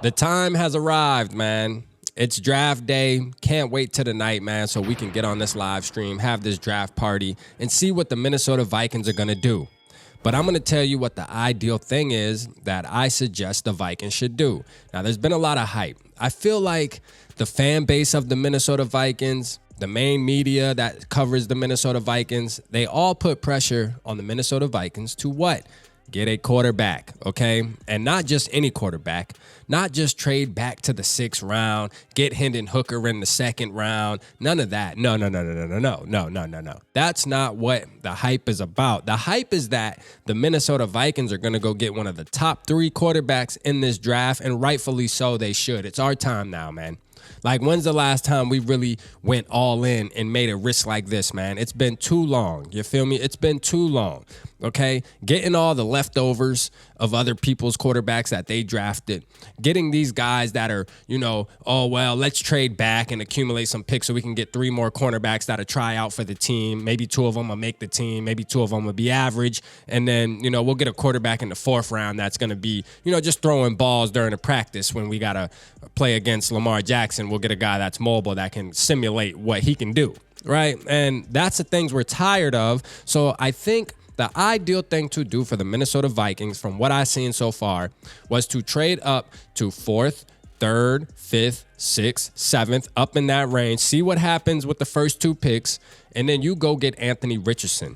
The time has arrived, man. It's draft day. Can't wait till tonight, man, so we can get on this live stream, have this draft party, and see what the Minnesota Vikings are going to do. But I'm going to tell you what the ideal thing is that I suggest the Vikings should do. Now, there's been a lot of hype. I feel like the fan base of the Minnesota Vikings, the main media that covers the Minnesota Vikings, they all put pressure on the Minnesota Vikings to what? Get a quarterback, okay? And not just any quarterback, not just trade back to the 6th round, get Hendon Hooker in the 2nd round. None of that. No. That's not what the hype is about. The hype is that the Minnesota Vikings are going to go get one of the top 3 quarterbacks in this draft, and rightfully so, they should. It's our time now, man. Like, when's the last time we really went all in and made a risk like this, man? It's been too long. You feel me? It's been too long, okay? Getting all the leftovers of other people's quarterbacks that they drafted, getting these guys that are, oh, well, let's trade back and accumulate some picks so we can get 3 more cornerbacks that'll try out for the team. Maybe 2 of them will make the team. Maybe 2 of them will be average. And then, we'll get a quarterback in the 4th round that's going to be, just throwing balls during the practice when we got to play against Lamar Jackson. We'll get a guy that's mobile that can simulate what he can do, right? And that's the things we're tired of. So I think the ideal thing to do for the Minnesota Vikings, from what I've seen so far, was to trade up to 4th, 3rd, 5th, 6th, 7th, up in that range, see what happens with the first 2 picks, and then you go get Anthony Richardson.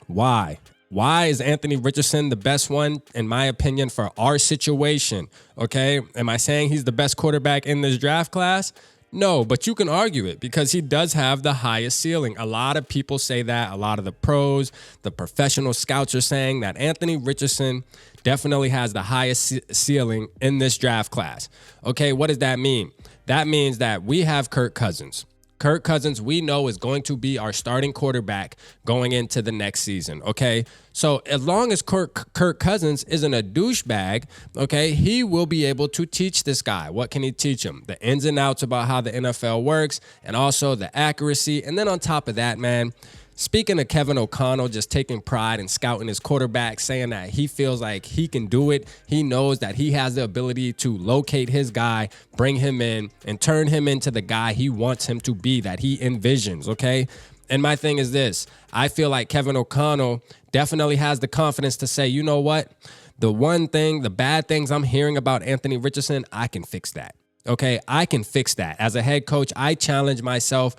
Why? Why is Anthony Richardson the best one, in my opinion, for our situation? Okay, am I saying he's the best quarterback in this draft class? No, but you can argue it because he does have the highest ceiling. A lot of people say that. A lot of the pros, the professional scouts are saying that Anthony Richardson definitely has the highest ceiling in this draft class. Okay, what does that mean? That means that we have Kirk Cousins. Kirk Cousins, we know, is going to be our starting quarterback going into the next season, okay? So as long as Kirk Cousins isn't a douchebag, okay, he will be able to teach this guy. What can he teach him? The ins and outs about how the NFL works, and also the accuracy. And then on top of that, man, speaking of Kevin O'Connell just taking pride in scouting his quarterback, saying that he feels like he can do it. He knows that he has the ability to locate his guy, bring him in, and turn him into the guy he wants him to be, that he envisions, okay? And my thing is this. I feel like Kevin O'Connell definitely has the confidence to say, you know what? The bad things I'm hearing about Anthony Richardson, I can fix that. Okay, I can fix that. As a head coach, I challenge myself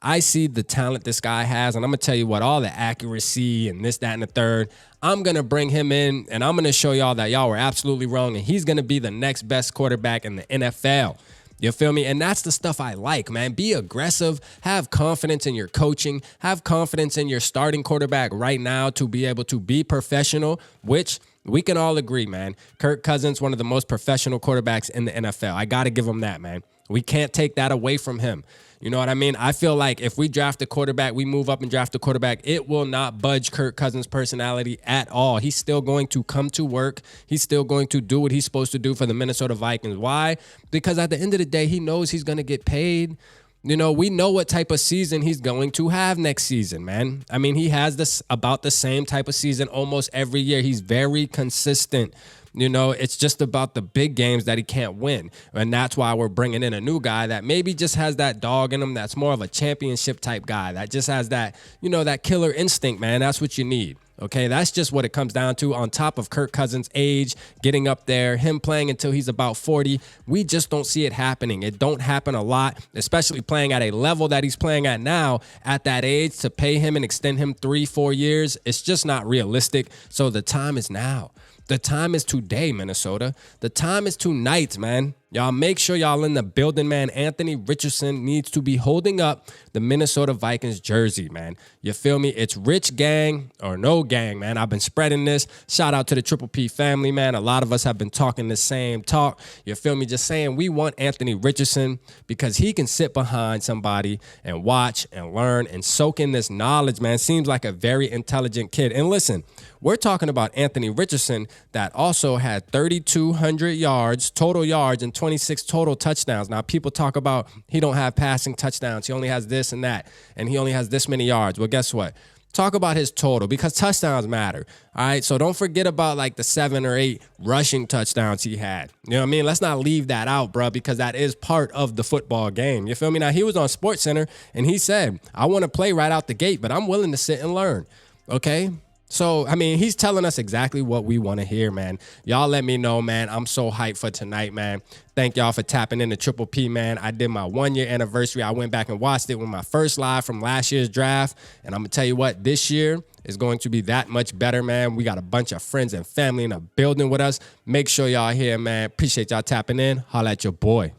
I see the talent this guy has, and I'm going to tell you what, all the accuracy and this, that, and the third, I'm going to bring him in, and I'm going to show y'all that y'all were absolutely wrong, and he's going to be the next best quarterback in the NFL. You feel me? And that's the stuff I like, man. Be aggressive. Have confidence in your coaching. Have confidence in your starting quarterback right now to be able to be professional, which we can all agree, man. Kirk Cousins, one of the most professional quarterbacks in the NFL. I got to give him that, man. We can't take that away from him. You know what I mean? I feel like if we draft a quarterback, we move up and draft a quarterback, it will not budge Kirk Cousins' personality at all. He's still going to come to work. He's still going to do what he's supposed to do for the Minnesota Vikings. Why? Because at the end of the day, he knows he's going to get paid. We know what type of season he's going to have next season, man. I mean, he has about the same type of season almost every year. He's very consistent. It's just about the big games that he can't win. And that's why we're bringing in a new guy that maybe just has that dog in him, that's more of a championship type guy, that just has that, that killer instinct, man. That's what you need. Okay, that's just what it comes down to. On top of Kirk Cousins' age, getting up there, him playing until he's about 40, we just don't see it happening. It don't happen a lot, especially playing at a level that he's playing at now. At that age, to pay him and extend him 3-4 years, it's just not realistic. So the time is now. The time is today, Minnesota. The time is tonight, man. Y'all make sure y'all in the building, man. Anthony Richardson needs to be holding up the Minnesota Vikings jersey, man. You feel me? It's rich gang or no gang, man. I've been spreading this. Shout out to the Triple P family, man. A lot of us have been talking the same talk. You feel me? Just saying we want Anthony Richardson because he can sit behind somebody and watch and learn and soak in this knowledge, man. Seems like a very intelligent kid. And listen, we're talking about Anthony Richardson that also had 3,200 yards, total yards, and 26 total touchdowns. Now, people talk about he don't have passing touchdowns. He only has this and that, and he only has this many yards. Well, guess what? talk about his total because touchdowns matter. All right, so don't forget about like the 7 or 8 rushing touchdowns he had. You know what I mean? Let's not leave that out, bro, because that is part of the football game. You feel me? Now, he was on SportsCenter, and he said, I want to play right out the gate, but I'm willing to sit and learn, okay? So, I mean, he's telling us exactly what we want to hear, man. Y'all let me know, man. I'm so hyped for tonight, man. Thank y'all for tapping into Triple P, man. I did my 1-year anniversary. I went back and watched it with my first live from last year's draft. And I'm going to tell you what, this year is going to be that much better, man. We got a bunch of friends and family in the building with us. Make sure y'all here, man. Appreciate y'all tapping in. Holla at your boy.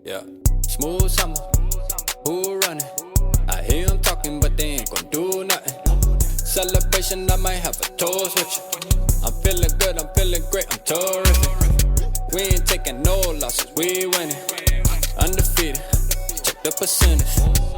Yeah, smooth summer. Who running? I hear them talking, but they ain't gon' do nothing. Celebration, I might have a toast with you. I'm feeling good, I'm feeling great, I'm terrific. We ain't taking no losses, we winning. Undefeated, check the percentage.